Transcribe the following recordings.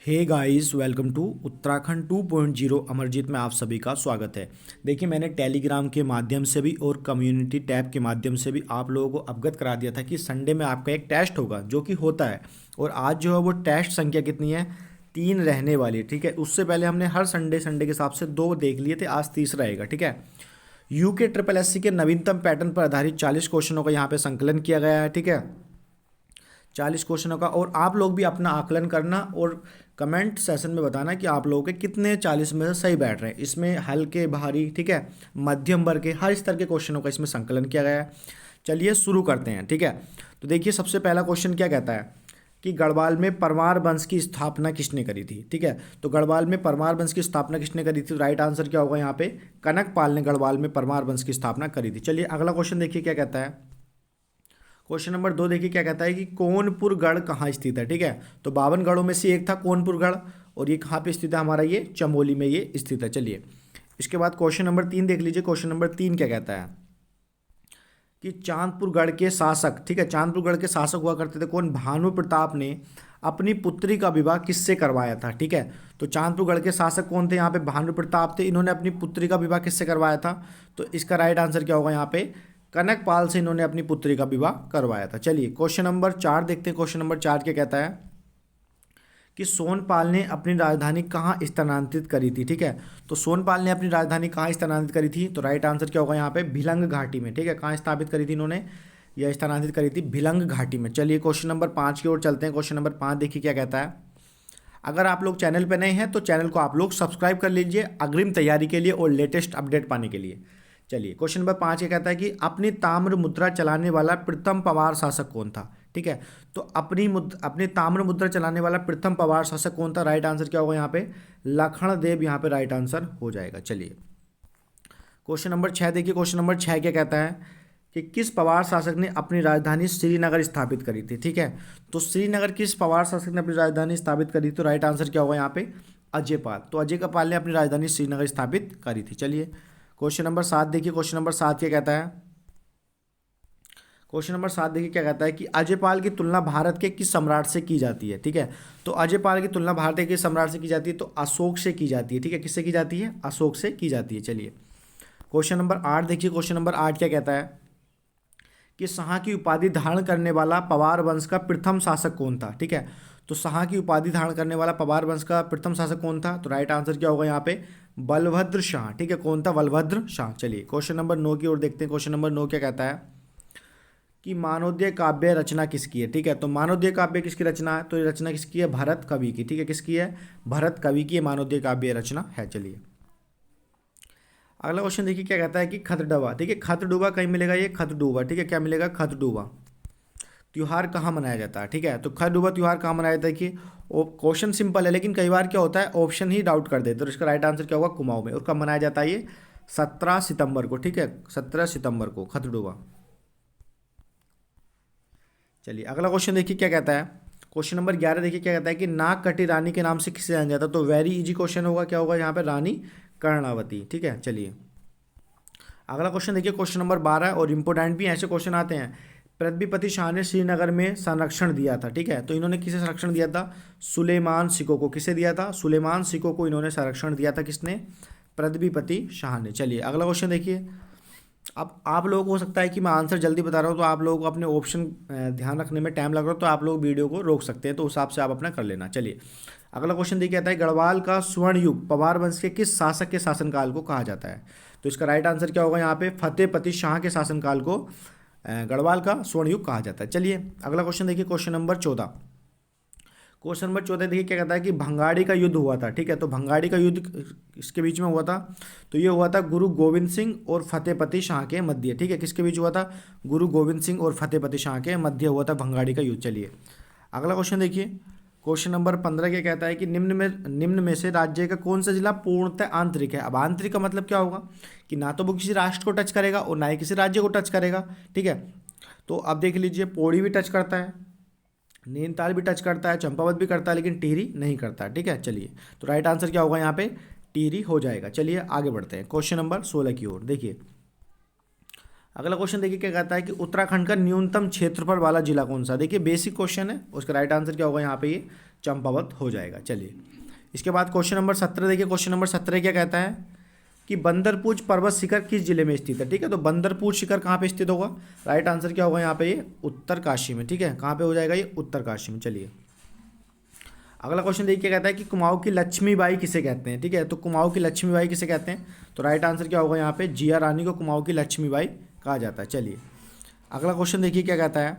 Hey guys, welcome to Uttarakhand 2.0। Amarjeet में आप सभी का स्वागत है। देखिए, मैंने टेलीग्राम के माध्यम से भी और कम्युनिटी टैब के माध्यम से भी आप लोगों को अवगत करा दिया था कि संडे में आपका एक टेस्ट होगा जो कि होता है। और आज जो है वो टेस्ट संख्या कितनी है? 3 रहने वाली है। ठीक है, उससे पहले हमने हर संडे के हिसाब से 2 देख लिए थे, आज तीसरा रहेगा। ठीक है, यूके ट्रिपल एससी के नवीनतम पैटर्न पर आधारित 40 क्वेश्चनों का यहाँ पे संकलन किया गया है। ठीक है, 40 क्वेश्चनों का। और आप लोग भी अपना आकलन करना और कमेंट सेशन में बताना कि आप लोगों के कितने 40 में से सही बैठ रहे हैं। इसमें हल्के, भारी, ठीक है, मध्यम वर्ग के हर स्तर के क्वेश्चनों का इसमें संकलन किया गया है। चलिए शुरू करते हैं। ठीक है, तो देखिए सबसे पहला क्वेश्चन क्या कहता है कि गढ़वाल में परमार वंश की स्थापना किसने करी थी। ठीक है, तो गढ़वाल में परमार वंश की स्थापना किसने करी थी? तो राइट आंसर क्या होगा यहाँ पे? कनकपाल ने गढ़वाल में परमार वंश की स्थापना करी थी। चलिए अगला क्वेश्चन देखिए क्या कहता है। क्वेश्चन नंबर 2 देखिए क्या कहता है कि कोनपुर गढ़ कहाँ स्थित है। ठीक है, तो 52 गढ़ों में से एक था कोनपुर गढ़, और ये कहाँ पे स्थित है हमारा? ये चमोली में ये स्थित है। चलिए इसके बाद क्वेश्चन नंबर 3 देख लीजिए। क्वेश्चन नंबर 3 क्या कहता है कि चांदपुर गढ़ के शासक, ठीक है, चांदपुर गढ़ के शासक हुआ करते थे कौन? भानु प्रताप ने अपनी पुत्री का विवाह किससे करवाया था? ठीक है, तो चांदपुर गढ़ के शासक कौन थे? यहाँ पे भानु प्रताप थे। इन्होंने अपनी पुत्री का विवाह किससे करवाया था? तो इसका राइट आंसर क्या होगा यहाँ पे? कनकपाल से इन्होंने अपनी पुत्री का विवाह करवाया था। चलिए क्वेश्चन नंबर 4 देखते हैं। क्वेश्चन नंबर 4 क्या कहता है कि सोनपाल ने अपनी राजधानी कहाँ स्थानांतरित करी थी। ठीक है, तो सोनपाल ने अपनी राजधानी कहाँ स्थानांतरित करी थी? तो राइट आंसर क्या होगा यहाँ पे? भिलंग घाटी में। ठीक है, कहाँ स्थापित करी थी इन्होंने? यह स्थानांतरित करी थी भिलंग घाटी में। चलिए क्वेश्चन नंबर 5 की ओर चलते हैं। क्वेश्चन नंबर 5 देखिए क्या कहता है। अगर आप लोग चैनल पर नए हैं तो चैनल को आप लोग सब्सक्राइब कर लीजिए अग्रिम तैयारी के लिए और लेटेस्ट अपडेट पाने के लिए। चलिए क्वेश्चन नंबर 5 ये कहता है कि अपनी ताम्र मुद्रा चलाने वाला प्रथम पवार शासक कौन था? ठीक है, तो अपनी ताम्र मुद्रा चलाने वाला प्रथम पवार शासक कौन था? राइट आंसर क्या होगा यहाँ पे? लखनदेव यहाँ पे राइट आंसर हो जाएगा। चलिए क्वेश्चन नंबर 6 देखिए। क्वेश्चन नंबर 6 क्या कहता है कि किस पवार शासक ने अपनी राजधानी श्रीनगर स्थापित करी थी? ठीक है, तो श्रीनगर किस पवार शासक ने अपनी राजधानी स्थापित करी? तो राइट आंसर क्या होगा यहाँ पे? अजयपाल। तो अजयपाल ने अपनी राजधानी श्रीनगर स्थापित करी थी। चलिए क्वेश्चन नंबर 7 देखिए। क्वेश्चन नंबर 7 क्या कहता है? क्वेश्चन नंबर 7 देखिए क्या कहता है कि अजयपाल की तुलना भारत के किस सम्राट से की जाती है? ठीक है, तो अजयपाल की तुलना भारत के किस सम्राट से की जाती है? तो अशोक से की जाती है। ठीक है, किससे की जाती है? अशोक से की जाती है। चलिए क्वेश्चन नंबर 8 देखिए। क्वेश्चन नंबर 8 क्या कहता है कि शाह की उपाधि धारण करने वाला पवार वंश का प्रथम शासक कौन था? ठीक है, तो शाह की उपाधि धारण करने वाला पवार वंश का प्रथम शासक कौन था? तो राइट आंसर क्या होगा यहाँ पे? बलभद्र शाह। ठीक है, कौन था? बलभद्र शाह। चलिए क्वेश्चन नंबर 9 की ओर देखते हैं। क्वेश्चन नंबर 9 क्या कहता है कि मानवोदय काव्य रचना किसकी है? ठीक है, तो मानवोदय काव्य किसकी रचना है? तो ये रचना किसकी है? भरत कवि की। ठीक है, किसकी है? भरत कवि की मानवोदय काव्य रचना है। चलिए अगला क्वेश्चन देखिए क्या कहता है कि खतडुबा। ठीक है, खतडुबा कहीं मिलेगा? ये खतडुबा। ठीक है, क्या मिलेगा? खतडुबा त्योहार कहाँ मनाया जाता है? ठीक है, तो खतडुबा त्योहार कहाँ मनाया जाता है कि क्वेश्चन सिंपल है लेकिन कई बार क्या होता है ऑप्शन ही डाउट कर देते, तो इसका राइट आंसर क्या होगा? कुमाऊं में। और कब मनाया जाता है? ये 17 सितंबर को। ठीक है, 17 सितंबर को खतडुबा। चलिए अगला क्वेश्चन देखिए क्या कहता है। क्वेश्चन नंबर 11 देखिए क्या कहता है कि नाग कटी रानी के नाम से किसे जाना जाता है? तो वेरी इजी क्वेश्चन होगा, क्या होगा यहाँ पे? रानी कर्णावती। ठीक है, चलिए अगला क्वेश्चन देखिए। क्वेश्चन नंबर 12 और इंपोर्टेंट भी ऐसे क्वेश्चन आते हैं। पृथ्वीपति शाह ने श्रीनगर में संरक्षण दिया था। ठीक है, तो इन्होंने किसे संरक्षण दिया था? सुलेमान सिको को। किसे दिया था? सुलेमान सिको को इन्होंने संरक्षण दिया था। किसने? पृथ्वीपति शाह ने। चलिए अगला क्वेश्चन देखिए। अब आप लोगों को हो सकता है कि मैं आंसर जल्दी बता रहा हूँ तो आप लोगों को अपने ऑप्शन ध्यान रखने में टाइम लग रहा हो, तो आप लोग वीडियो को रोक सकते हैं, तो उस हिसाब से आप अपना कर लेना। चलिए अगला क्वेश्चन देखिए कहता है गढ़वाल का स्वर्ण युग पवार वंश के किस शासक के शासनकाल को कहा जाता है? तो इसका राइट आंसर क्या होगा यहाँ पे? फतेहपति शाह के शासनकाल को गढ़वाल का स्वर्ण युग कहा जाता है। चलिए अगला क्वेश्चन देखिए। Question number 14। क्वेश्चन नंबर 14 देखिए क्या कहता है कि भंगाड़ी का युद्ध हुआ था। ठीक है, तो भंगाड़ी का युद्ध इसके बीच में हुआ था? तो ये हुआ था गुरु गोविंद सिंह और फतेहपति शाह के मध्य। ठीक है, किसके बीच हुआ था? गुरु गोविंद सिंह और फतेहपति शाह के मध्य हुआ था भंगाड़ी का युद्ध। चलिए अगला क्वेश्चन देखिए। क्वेश्चन नंबर 15 क्या कहता है कि निम्न में से राज्य का कौन सा जिला पूर्णतः आंतरिक है? अब आंतरिक का मतलब क्या होगा कि ना तो वो किसी राष्ट्र को टच करेगा और ना ही किसी राज्य को टच करेगा। ठीक है, तो अब देख लीजिए पौड़ी भी टच करता है, नैनीताल भी टच करता है, चंपावत भी करता है, लेकिन टिहरी नहीं करता। ठीक है, चलिए तो राइट आंसर क्या होगा यहाँ पे? टिहरी हो जाएगा। चलिए आगे बढ़ते हैं क्वेश्चन नंबर 16 की ओर। देखिए अगला क्वेश्चन देखिए क्या कहता है कि उत्तराखंड का न्यूनतम क्षेत्रफल वाला जिला कौन सा? देखिए बेसिक क्वेश्चन है, उसका राइट आंसर क्या होगा यहाँ पे? ये चंपावत हो जाएगा। चलिए इसके बाद क्वेश्चन नंबर 17 देखिए। क्वेश्चन नंबर 17 क्या कहता है कि बंदरपूछ पर्वत शिखर किस जिले में स्थित है। ठीक है, तो बंदरपूछ शिखर कहाँ पे स्थित होगा? राइट आंसर क्या होगा यहाँ पे? ये उत्तरकाशी में। ठीक है, कहाँ पे हो जाएगा? ये उत्तरकाशी में। चलिए अगला क्वेश्चन देखिए, क्या कहता है कि कुमाऊं की लक्ष्मीबाई किसे कहते हैं। ठीक है, तो कुमाऊं की लक्ष्मीबाई किसे कहते हैं? तो राइट आंसर क्या होगा यहाँ पे? जिया रानी को कुमाऊं की लक्ष्मीबाई कहा जाता है। चलिए अगला क्वेश्चन देखिए क्या कहता है।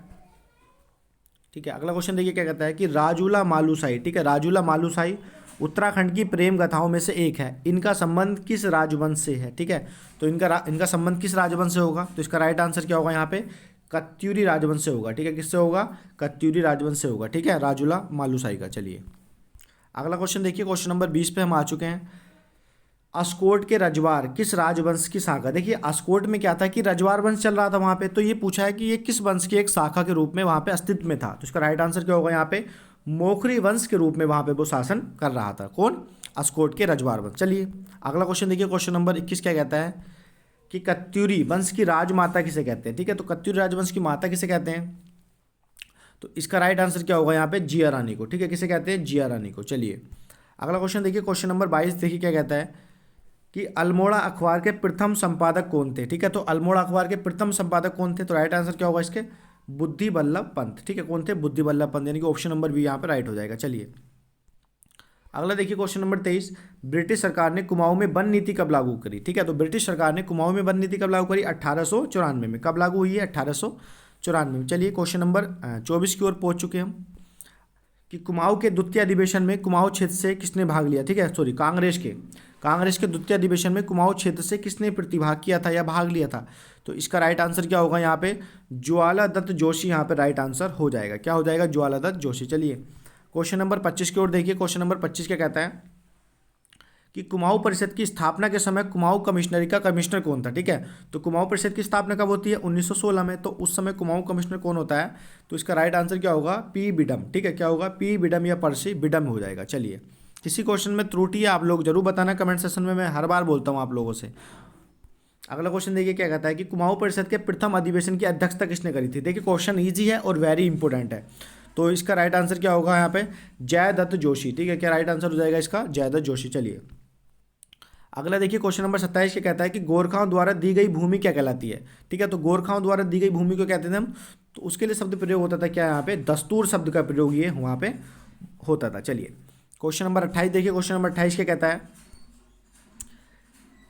ठीक है, अगला क्वेश्चन देखिए क्या कहता है कि राजूला मालुसाई। ठीक है, राजूला मालुसाई उत्तराखंड की प्रेम गाथाओं में से एक है। इनका संबंध किस राजवंश से है? ठीक है, तो इनका संबंध किस राजवंश से होगा? तो इसका राइट आंसर क्या होगा यहाँ पे? कत्यूरी राजवंश से होगा। ठीक है, किससे होगा? कत्यूरी राजवंश से होगा। ठीक है, राजूला मालुसाई का। चलिए अगला क्वेश्चन देखिए, क्वेश्चन नंबर 20 पे हम आ चुके हैं। अस्कोट के रजवार किस राजवंश की शाखा? देखिए अस्कोट में क्या था कि रजवार वंश चल रहा था वहाँ पे, तो ये पूछा है कि ये किस वंश की एक शाखा के रूप में वहाँ पे अस्तित्व में था। तो इसका राइट आंसर क्या होगा यहाँ पे? मोखरी वंश के रूप में वहाँ पे वो शासन कर रहा था। कौन? अस्कोट के रजवार वंश। चलिए अगला क्वेश्चन देखिए, क्वेश्चन नंबर 21 क्या कहता है कि कत्यूरी वंश की राजमाता किसे कहते हैं। ठीक है, तो कत्यूरी राजवंश की माता किसे कहते हैं? तो इसका राइट आंसर क्या होगा यहाँ पे? जिया रानी को। ठीक है, किसे कहते हैं? जिया रानी को। चलिए अगला क्वेश्चन देखिए, क्वेश्चन नंबर 22 देखिए क्या कहता है कि अल्मोड़ा अखबार के प्रथम संपादक कौन थे। ठीक है, तो अल्मोड़ा अखबार के प्रथम संपादक कौन थे? तो राइट आंसर क्या होगा इसके? बुद्धि वल्लभ पंत। ठीक है, कौन थे? बुद्धि वल्लभ पंत, यानी कि ऑप्शन नंबर बी यहाँ पे राइट हो जाएगा। चलिए अगला देखिए, क्वेश्चन नंबर 23। ब्रिटिश सरकार ने कुमाऊं में वन नीति कब लागू करी? ठीक है, तो ब्रिटिश सरकार ने कुमाऊं में वन नीति कब लागू करी? 1894 में। कब लागू हुई है? 1894 में। चलिए क्वेश्चन नंबर 24 की ओर पहुंच चुके हम कि कुमाऊं के द्वितीय अधिवेशन में कुमाऊं क्षेत्र से किसने भाग लिया? ठीक है, सॉरी, कांग्रेस के द्वितीय अधिवेशन में कुमाऊं क्षेत्र से किसने प्रतिभाग किया था या भाग लिया था? तो इसका राइट आंसर क्या होगा यहाँ पे? ज्वाला दत्त जोशी यहाँ पे राइट आंसर हो जाएगा। क्या हो जाएगा? ज्वाला दत्त जोशी। चलिए क्वेश्चन नंबर 25 की ओर देखिए। क्वेश्चन नंबर 25 क्या कहता है कि कुमाऊं परिषद की स्थापना के समय कुमाऊं कमिश्नरी का कमिश्नर कौन था? ठीक है, तो कुमाऊं परिषद की स्थापना कब होती है? 1916 में। तो उस समय कुमाऊं कमिश्नर कौन होता है? तो इसका राइट आंसर क्या होगा? पी बिडम। ठीक है, क्या होगा? पी बिडम या पर्सी बिडम हो जाएगा। चलिए किसी क्वेश्चन में त्रुटि है आप लोग जरूर बताना कमेंट सेक्शन में, मैं हर बार बोलता हूँ आप लोगों से। अगला क्वेश्चन देखिए क्या कहता है कि कुमाऊं परिषद के प्रथम अधिवेशन की अध्यक्षता किसने करी थी? देखिए क्वेश्चन इजी है और वेरी इंपॉर्टेंट है, तो इसका राइट आंसर क्या होगा यहाँ पे? जयदत्त जोशी। ठीक है, क्या राइट आंसर हो जाएगा इसका? जयदत्त जोशी। चलिए अगला देखिए, क्वेश्चन नंबर 27 क्या कहता है कि गोरखाओं द्वारा दी गई भूमि क्या कहलाती है? ठीक है, तो गोरखाओं द्वारा दी गई भूमि को कहते थे हम, तो उसके लिए शब्द प्रयोग होता था क्या? यहाँ पे दस्तूर शब्द का प्रयोग ये वहाँ पे होता था। चलिए क्वेश्चन नंबर 28 देखिए। क्वेश्चन नंबर 28 क्या कहता है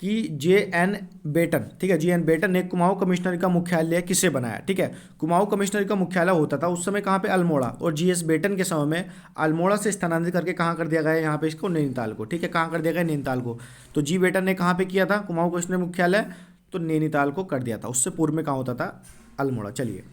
कि जे.एन. बेटन। ठीक है, जे.एन. बेटन ने कुमाऊं कमिश्नरी का मुख्यालय किसे बनाया? ठीक है, कुमाऊं कमिश्नरी का मुख्यालय होता था उस समय कहाँ पे? अल्मोड़ा। और जी.एस. बेटन के समय में अल्मोड़ा से स्थानांतरित करके कहाँ कर दिया गया है? यहाँ पे इसको नैनीताल को। ठीक है, कहाँ कर दिया गया? नैनीताल को। तो जी बेटन ने कहाँ पे किया था कुमाऊं कमिश्नरी मुख्यालय? तो नैनीताल को कर दिया था, उससे पूर्व में कहाँ होता था? अल्मोड़ा। चलिए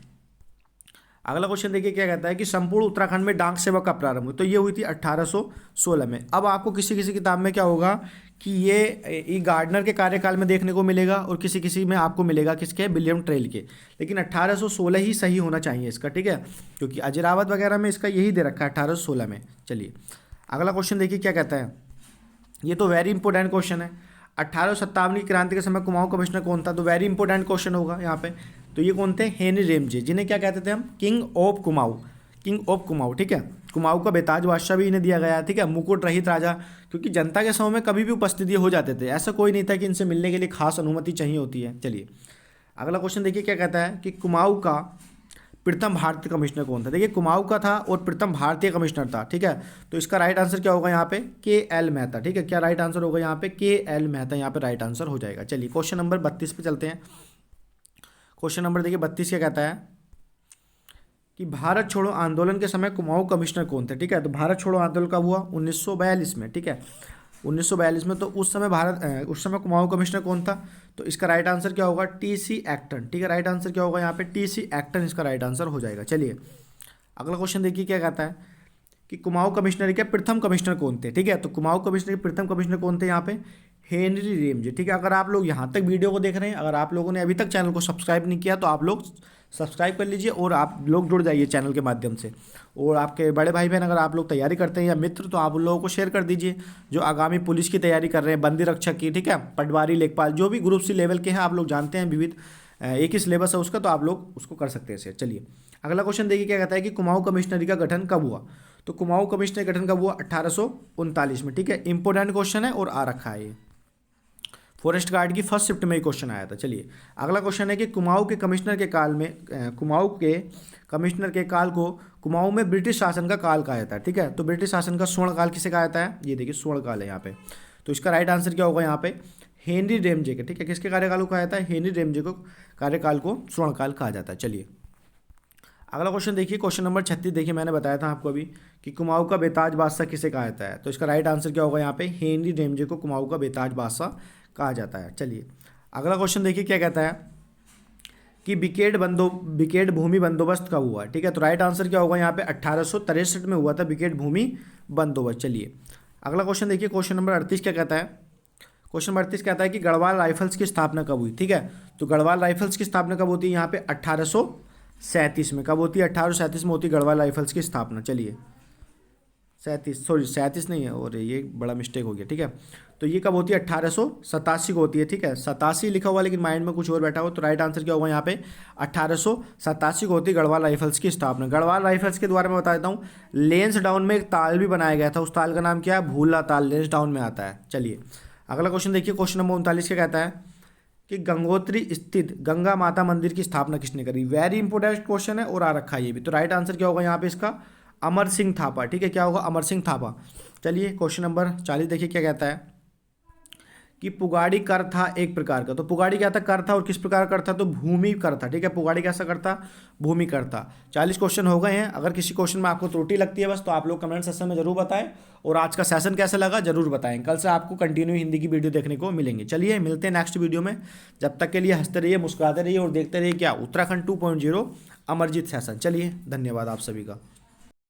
अगला क्वेश्चन देखिए क्या कहता है कि संपूर्ण उत्तराखंड में डाक सेवा का प्रारंभ हुई? तो ये हुई थी 1816 में। अब आपको किसी किसी किताब में क्या होगा कि ये गार्डनर के कार्यकाल में देखने को मिलेगा और किसी किसी में आपको मिलेगा किसके? विलियम ट्रेल के। लेकिन 1816 ही सही होना चाहिए इसका। ठीक है, क्योंकि अजरावत वगैरह में इसका यही दे रखा है 1816 में। चलिए अगला क्वेश्चन देखिए क्या कहता है, ये तो वेरी इंपॉर्टेंट क्वेश्चन है। 1857 की क्रांति के समय कुमाऊं कमिश्नर कौन था? तो वेरी इंपॉर्टेंट क्वेश्चन होगा यहाँ पे। तो ये कौन थे? हेनरी रेमजे, जिन्हें क्या कहते थे हम? King of Kumaon. King of Kumaon. ठीक है, कुमाऊं का बेताज बादशाह भी इन्हें दिया गया। ठीक है, मुकुट रहित राजा, क्योंकि जनता के समय में कभी भी उपस्थिति हो जाते थे, ऐसा कोई नहीं था कि इनसे मिलने के लिए खास अनुमति चाहिए होती है। चलिए अगला क्वेश्चन देखिए क्या कहता है कि कुमाऊं का प्रथम भारतीय कमिश्नर कौन था? देखिए कुमाऊं का था और प्रथम भारतीय कमिश्नर था। ठीक है, तो इसका राइट आंसर क्या होगा यहाँ पे? के.एल. मेहता। ठीक है, क्या राइट आंसर होगा यहाँ पे? के.एल. मेहता यहाँ पे राइट आंसर हो जाएगा। चलिए क्वेश्चन नंबर 32 पे चलते हैं। क्वेश्चन नंबर देखिए 32 क्या कहता है कि भारत छोड़ो आंदोलन के समय कुमाऊं कमिश्नर कौन थे? ठीक है, तो भारत छोड़ो आंदोलन कब हुआ? 1942 में। ठीक है, 1942 में। तो उस समय कुमाऊं कमिश्नर कौन था? तो इसका राइट आंसर क्या होगा? टी.सी. एक्टन। ठीक है, राइट आंसर क्या होगा यहाँ पे? टी.सी. एक्टन इसका राइट आंसर हो जाएगा। चलिए अगला क्वेश्चन देखिए क्या कहता है कि कुमाऊं कमिश्नरी के प्रथम कमिश्नर कौन थे? ठीक है, तो कुमाऊं कमिश्नर के प्रथम कमिश्नर कौन थे यहाँ पे? Henry Ramsay. ठीक है, अगर आप लोग यहाँ तक वीडियो को देख रहे हैं, अगर आप लोगों ने अभी तक चैनल को सब्सक्राइब नहीं किया तो आप लोग सब्सक्राइब कर लीजिए और आप लोग जुड़ जाइए चैनल के माध्यम से। और आपके बड़े भाई बहन अगर आप लोग तैयारी करते हैं या मित्र, तो आप उन लोगों को शेयर कर दीजिए जो आगामी पुलिस की तैयारी कर रहे हैं, बंदी रक्षक की। ठीक है, पटवारी, लेखपाल, जो भी ग्रुप सी लेवल के हैं आप लोग जानते हैं, विविध एक ही सिलेबस है उसका, तो आप लोग उसको कर सकते हैं शेयर। चलिए अगला क्वेश्चन देखिए क्या कहता है कि कुमाऊं कमिश्नरी का गठन कब हुआ? तो कुमाऊं कमीशन का गठन कब हुआ? 1839 में। ठीक है, इंपॉर्टेंट क्वेश्चन है और आ रखा है ये, फॉरेस्ट गार्ड की फर्स्ट शिफ्ट में ही क्वेश्चन आया था। चलिए अगला क्वेश्चन है कि कुमाऊं के कमिश्नर के काल में कुमाऊं के कमिश्नर के काल को कुमाऊं में ब्रिटिश शासन का काल कहा जाता है। ठीक है, तो ब्रिटिश शासन का स्वर्ण काल किसे कहा जाता है? ये देखिए स्वर्ण काल है यहाँ पे। तो इसका राइट आंसर क्या होगा यहाँ पे? हेनरी रेमजे के। ठीक है, किसके कार्यकाल को कहा जाता है? हेनरी रेमजे को कार्यकाल को स्वर्ण काल कहा जाता है। चलिए अगला क्वेश्चन देखिए, क्वेश्चन नंबर 36। देखिए मैंने बताया था आपको अभी कि कुमाऊं का बेताज बादशाह किसे कहा जाता है, तो इसका राइट आंसर क्या होगा यहाँ पे? हेनरी रेमजे को कुमाऊं का बेताज बादशाह कहा जाता है। चलिए अगला क्वेश्चन देखिए क्या कहता है कि बिकेट भूमि बंदोबस्त कब हुआ? ठीक है, तो राइट आंसर क्या होगा यहाँ पे? 1863 में हुआ था बिकेट भूमि बंदोबस्त। चलिए अगला क्वेश्चन देखिए, क्वेश्चन नंबर 38 क्या कहता है? क्वेश्चन नंबर 38 कहता है कि गढ़वाल राइफल्स की स्थापना कब हुई? ठीक है, तो गढ़वाल राइफल्स की स्थापना कब होती है यहाँ पे? 1837 में। कब होती है? 1837 में होती है गढ़वाल राइफल्स की स्थापना। चलिए 37 नहीं है, और ये बड़ा मिस्टेक हो गया। ठीक है, तो ये कब होती है? 1887 को होती है। ठीक है, 87 लिखा हुआ लेकिन माइंड में कुछ और बैठा हो, तो राइट आंसर क्या होगा यहाँ पे? 1887 को होती है गढ़वाल राइफल्स की स्थापना। गढ़वाल राइफल्स के द्वारा मैं बता देता हूँ, लेंस डाउन में एक ताल भी बनाया गया था, उस ताल का नाम क्या है? भूला ताल, लेंस डाउन में आता है। चलिए अगला क्वेश्चन देखिए, क्वेश्चन नंबर 39 क्या कहता है कि गंगोत्री स्थित गंगा माता मंदिर की स्थापना किसने करी? वेरी इंपॉर्टेंट क्वेश्चन है और आ रखा है ये भी। तो राइट आंसर क्या होगा यहाँ पे इसका? अमर सिंह थापा। ठीक है, क्या होगा? अमर सिंह थापा। चलिए क्वेश्चन नंबर 40 देखिए क्या कहता है कि पुगाड़ी कर था एक प्रकार का। तो पुगाड़ी क्या था? कर था, और किस प्रकार कर था? तो भूमि कर था। ठीक है, पुगाड़ी कैसा कर था? भूमि कर था। 40 क्वेश्चन हो गए हैं। अगर किसी क्वेश्चन में आपको त्रुटि लगती है बस, तो आप लोग कमेंट सेक्शन में जरूर बताएं, और आज का सेशन कैसा लगा जरूर बताएं। कल से आपको कंटिन्यू हिंदी की वीडियो देखने को मिलेंगे। चलिए मिलते हैं नेक्स्ट वीडियो में, जब तक के लिए हंसते रहिए, मुस्कुराते रहिए और देखते रहिए क्या उत्तराखंड 2.0 अमरजीत सेशन। चलिए धन्यवाद आप सभी का।